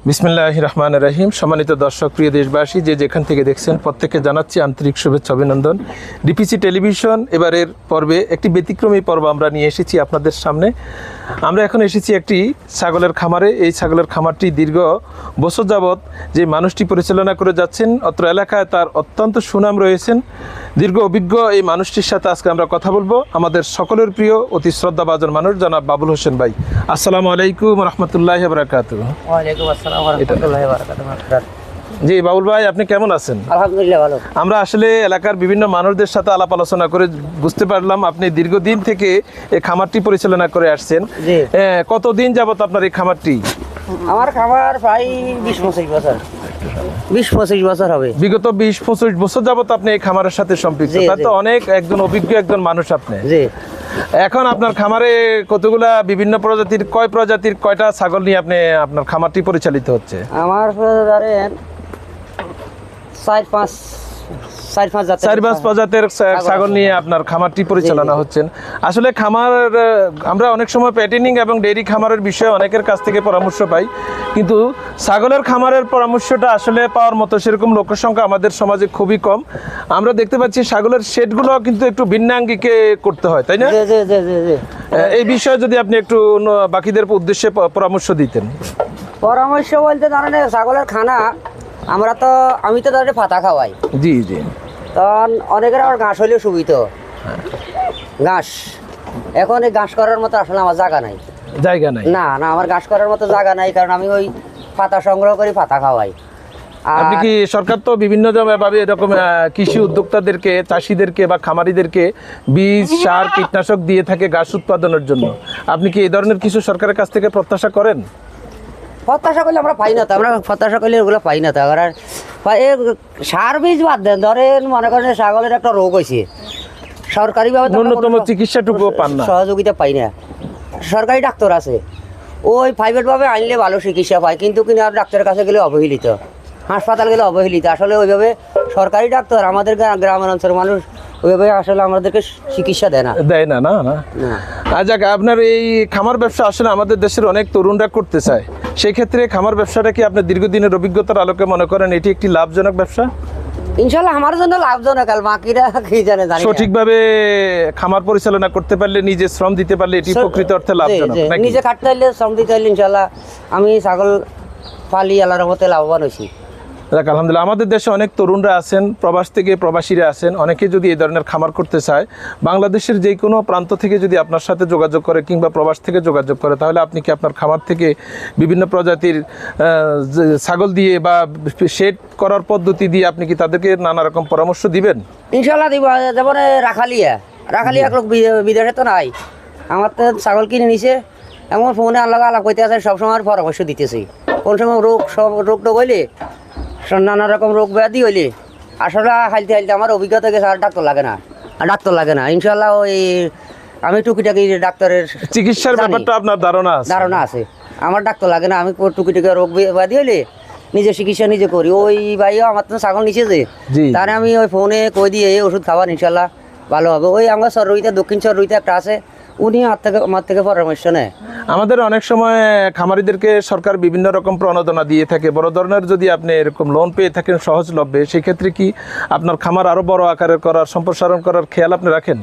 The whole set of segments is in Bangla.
বিসমিল্লাহির রহমানির রহিম। সম্মানিত দর্শক, প্রিয় দেশবাসী, যে যেখান থেকে দেখছেন প্রত্যেককে জানাচ্ছি আন্তরিক শুভেচ্ছা অভিনন্দন। ডিপিসি টেলিভিশন এবারের পর্বে একটি ব্যতিক্রমী পর্ব আমরা নিয়ে এসেছি আপনাদের সামনে। আমরা এখন এসেছি একটি ছাগলের খামারে। এই ছাগলের খামারটি দীর্ঘ বছর যাবৎ যে মানুষটি পরিচালনা করে যাচ্ছেন, অত্র এলাকায় তার অত্যন্ত সুনাম রয়েছেন। দীর্ঘ অভিজ্ঞ এই মানুষটির সাথে আজকে আমরা কথা বলবো। আমাদের সকলের প্রিয় অতি শ্রদ্ধাভাজন মানুষ জনাব বাবুল হোসেন ভাই। আসসালামু আলাইকুম রহমতুল্লাহি ওয়া বারাকাতুহু। ওয়ালাইকুম আসসালাম ওয়া রাহমাতুল্লাহি ওয়া বারাকাতুহু। জি বাবুল ভাই, আপনি কেমন আছেন? আলহামদুলিল্লাহ ভালো। আমরা আসলে এলাকার বিভিন্ন মানুষদের সাথে আলাপ আলোচনা করে বুঝতে পারলাম আপনি দীর্ঘদিন থেকে এই খামারটি পরিচালনা করে আসছেন। জি। কতদিন যাবত আপনার এই খামারটি? আমার খামার প্রায় 20-25 বছর, 20-25 বছর হবে। বিগত 20-25 বছর যাবত আপনি এই খামারের সাথে সম্পৃক্ত। জি, তাই তো জি। অনেক একজন অভিজ্ঞ একজন মানুষ আপনি। জি। এখন আপনার খামারে কতগুলা বিভিন্ন প্রজাতির কয়টা ছাগল নিয়ে আপনি আপনার খামারটি পরিচালিত হচ্ছে? আমার ধরেন 4-5 জাতের 4-5 প্রজাতির ছাগল নিয়ে আপনার খামারটি পরিচালনা হচ্ছেন। আসলে খামার আমরা অনেক সময় প্যাটেনিং এবং ডেইরি খামারের বিষয়ে অনেকের কাছ থেকে পরামর্শ পাই, কিন্তু ছাগলের খামারের পরামর্শটা আসলে পাওয়ার মতো সেরকম লোকের সংখ্যা আমাদের সমাজে খুবই কম। আমরা দেখতে পাচ্ছি ছাগলের শেডগুলো কিন্তু একটু ভিন্নাঙ্গিকে করতে হয়, তাই না? জি জি জি জি জি। এই বিষয়ে যদি আপনি একটু বাকিদের উদ্দেশ্যে পরামর্শ দিতেন। পরামর্শ বলতে ধরেন ছাগলের খানা আমি তো ধরেন পাতা খাওয়াই। জি জি। তখন অনেকের আবার ঘাস হইলেও সুবিধা। ঘাস এখন এই ঘাস করার মতো আসলে আমার জায়গা নাই। জায়গা নাই? না না, আমার ঘাস করার মতো জায়গা নাই, কারণ আমি ওই পাতা সংগ্রহ করি, পাতা খাওয়াই। আপনি কি সরকার তো বিভিন্ন ভাবে এরকম কৃষি উদ্যোক্তাদেরকে, চাষিদেরকে বা খামারিদেরকে বীজ, সার, কীটনাশক দিয়ে থাকে ঘাস উৎপাদনের জন্য, আপনি কি এই ধরনের কিছু সরকারের কাছ থেকে প্রত্যাশা করেন? প্রত্যাশা করলে আমরা পাই না তো, আমরা প্রত্যাশা করলে ওগুলো পাই না তো। আর সার বীজ বাদ দেন, ধরেন মনে করেন ছাগলের একটা রোগ হয়েছে, সরকারিভাবে তো আমরা ন্যূনতম কোনো চিকিৎসাটুকুও পান না? সহযোগিতা পাই না। সরকারি ডাক্তার আছে, ওই প্রাইভেটভাবে আনলে ভালো চিকিৎসা পায়, কিন্তু কিনা ডাক্তারের কাছে গেলে অবহেলিত, হাসপাতাল গেলে অবহেলিত। আসলে ওইভাবে সরকারি ডাক্তার আমাদের গ্রামের অঞ্চলের মানুষ ওইভাবে আসলে আমাদেরকে চিকিৎসা দেয় না। না না না। যাক, আপনার এই খামার ব্যবসা আসলে আমাদের দেশের অনেক তরুণরা করতে চায়। সেই ক্ষেত্রে খামার ব্যবসাটা কি আপনার দীর্ঘদিনের অভিজ্ঞতার আলোকে মনে করেন এটি একটি লাভজনক ব্যবসা? ইনশাল্লাহ আমার জন্য লাভজনক, আর বাকিরা কি জানে জানি না। সঠিকভাবে খামার পরিচালনা করতে পারলে, নিজে শ্রম দিতে পারলে এটি প্রকৃত অর্থে লাভজনক নাকি? নিজে কাটতে হলে, শ্রম দিতে হলে ইনশাল্লাহ আমি ছাগল পালি আল্লাহর রহমতে লাভবান হয়েছি। যাক আলহামদুলিল্লাহ। আমাদের দেশে অনেক তরুণরা আছেন, প্রবাস থেকে প্রবাসীরা আছেন। অনেকে যদি এই ধরনের খামার করতে চায়, বাংলাদেশের যে কোনো প্রান্ত থেকে যদি আপনার সাথে যোগাযোগ করে কিংবা প্রবাস থেকে যোগাযোগ করে, তাহলে আপনি কি আপনার খামার থেকে বিভিন্ন প্রজাতির ছাগল দিয়ে বা শেড করার পদ্ধতি দিয়ে আপনি কি তাদেরকে নানা রকম পরামর্শ দিবেন? ইনশাল্লাহ দিব। যেমন রাখালিয়া এক লোক বিদেশে তো নাই, আমার তো ছাগল কিনে নিছে, এমন ফোনে আল্লাহ আলাপ করতে আছে, সবসময় পরামর্শ দিতেছি। কোন সময় রোগ টোগ হইলে, নানা রকম রোগ ব্যাধি হইলে আসলে হাইলতে আমার অভিজ্ঞতা গেছে, আর ডাক্তার লাগে না। ইনশাল্লাহ ওই আমি টুকিটাকি ডাক্তারের চিকিৎসার ব্যাপারটা আপনার ধারণা আছে। আমার ডাক্তার লাগে না, আমি টুকিটাকি রোগ ব্যাধি হইলে নিজে চিকিৎসা নিজে করি। ওই ভাইও আমার তো ছাগল নিচে যে, তাহলে আমি ওই ফোনে কই দিয়ে এই ওষুধ খাবার ইনশাল্লাহ ভালো হবে। ওই আমার সররুইতে, দক্ষিণ সররুইতে একটা আছে, উনি আমার থেকে পরামর্শ নেয়। আমাদের অনেক সময় খামারিদেরকে সরকার বিভিন্ন রকম প্রণোদনা দিয়ে থাকে। বড় ধরনের যদি আপনি এরকম লোন পেয়ে থাকেন সহজলভ্যে, সেক্ষেত্রে কি আপনার খামার আরো বড় আকারের করার, সম্প্রসারণ করার খেয়াল আপনি রাখেন?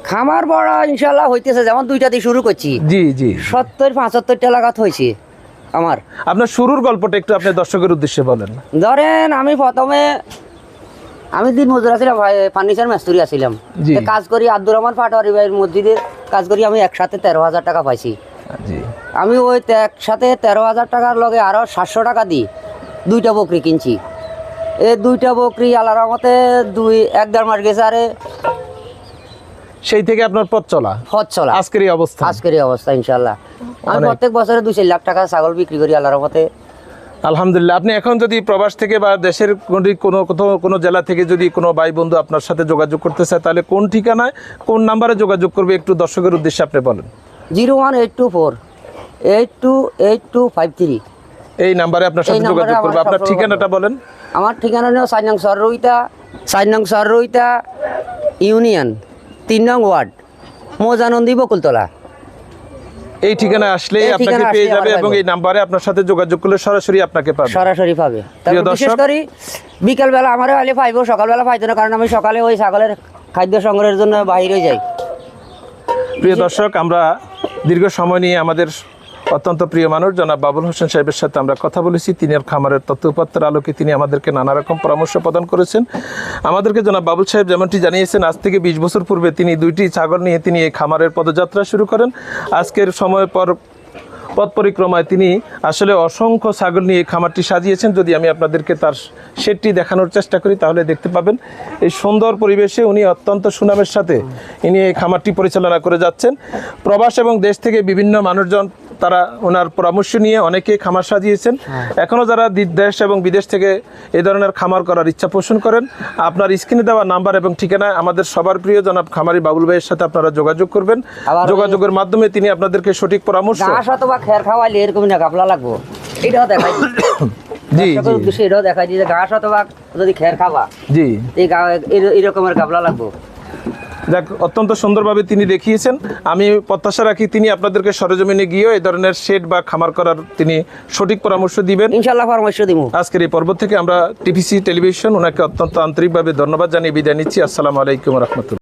খামার বড় ইনশাল্লাহ হইতেছে, যেমন 2টা দিয়ে শুরু করছি। জি জি। 70-75টা লাগাত হয়েছে আমার। আপনার শুরুর গল্পটা একটু আপনি দর্শকের উদ্দেশ্যে বলেন। ধরেন আমি দিন মজুরা ছিলাম, ফার্নিচার মিস্ত্রি আছিলাম, কাজ করি আব্দুর রহমান পাটোয়ারি ভাইয়ের মসজিদে কাজ করি। আমি একসাথে 13,000 টাকা পাইছি। আমি ওই একসাথে 13,000 টাকার লগে আরো 700 টাকা দিই 2টা বকরি কিনছি। এই 2টা বকরি আল্লাহর রহমতে 1-1.5 মাস গেছে। আরে সেই থেকে আপনার পথ চলা আজকের এই অবস্থা ইনশাল্লাহ। আমি প্রত্যেক বছরে 2-4 লাখ টাকা ছাগল বিক্রি করি আল্লাহর রহমতে। আলহামদুলিল্লাহ। আপনি এখন যদি প্রবাস থেকে বা দেশের কোনো জেলা থেকে যদি কোনো ভাই বন্ধু আপনার সাথে যোগাযোগ করতে চায়, তাহলে কোন ঠিকানায়, কোন নাম্বারে যোগাযোগ করবে একটু দর্শকের উদ্দেশ্যে আপনি বলেন। 01824828253 এই নাম্বারে আপনার সাথে যোগাযোগ করবে। আপনার ঠিকানাটা বলেন। আমার ঠিকানা হলো 4 নং সররুইতা ইউনিয়ন 3 নং ওয়ার্ড, মোজানন্দী বকুলতলা। এই ঠিকানায় আসলে এই আপনাকে ঠিকানায় পেয়ে আসলেই যাবে আমার এবং পাইবো। এই নাম্বারে আপনার সাথে যোগাযোগ করলে সরাসরি আপনাকে পাবে। সরাসরি পাবে। প্রিয় তারপর বিশেষ দর্শক- করে বিকেলবেলা আমারে হলে পাইবো, সকালবেলা পাইতো না, কারণ আমি সকালে ওই ছাগলের খাদ্য সংগ্রহের জন্য বাইরে যাই। প্রিয় দর্শক, আমরা দীর্ঘ সময় নিয়ে আমাদের অত্যন্ত প্রিয় মানুষ জনাব বাবুল হোসেন সাহেবের সাথে আমরা কথা বলেছি। তিনি আর খামারের তথ্য উপাত্তের আলোকে তিনি আমাদেরকে নানা রকম পরামর্শ প্রদান করেছেন। আমাদেরকে জনাব বাবুল সাহেব যেমনটি জানিয়েছেন, আজ থেকে 20 বছর পূর্বে তিনি 2টি ছাগল নিয়ে তিনি এই খামারের পদযাত্রা শুরু করেন। আজকের সময় পর পথ পরিক্রমায় তিনি আসলে অসংখ্য ছাগল নিয়ে এই খামারটি সাজিয়েছেন। যদি আমি আপনাদেরকে তার শেডটি দেখানোর চেষ্টা করি তাহলে দেখতে পাবেন এই সুন্দর পরিবেশে উনি অত্যন্ত সুনামের সাথে ইনি এই খামারটি পরিচালনা করে যাচ্ছেন। প্রবাস এবং দেশ থেকে বিভিন্ন মানুষজন তারা ওনার পরামর্শ নিয়ে অনেকে খামার সাজিয়েছেন। এখনও যারা দেশ এবং বিদেশ থেকে এই ধরনের খামার করার ইচ্ছা পোষণ করেন, আপনার স্ক্রিনে দেওয়া নাম্বার এবং ঠিকানায় আমাদের সবার প্রিয় জনাব খামারি বাবুল ভাইয়ের সাথে আপনারা যোগাযোগ করবেন। আবার ওই- যোগাযোগের মাধ্যমে তিনি আপনাদেরকে সঠিক পরামর্শ ঘাস অথবা খের খাওয়াইলে এরকম না গাবলা লাগবো, এটাও দেখাই দিই। জি দর্শকের উদ্দেশ্যে এটাও দেখাই দিই যে ঘাস অথবা যদি খের খাওয়া জি এই রকমের গাবলা লাগবো। যাক, অত্যন্ত সুন্দরভাবে তিনি দেখিয়েছেন। আমি প্রত্যাশা রাখি তিনি আপনাদেরকে সরেজমিনে গিয়েও এই ধরনের শেড বা খামার করার তিনি সঠিক পরামর্শ দিবেন। ইনশাল্লাহ পরামর্শ দিব। আজকের এই পর্ব থেকে আমরা টিপিসি টেলিভিশন ওনাকে অত্যন্ত আন্তরিকভাবে ধন্যবাদ জানিয়ে বিদায় নিচ্ছি। আসসালামু আলাইকুম রহমতুল্লাহ।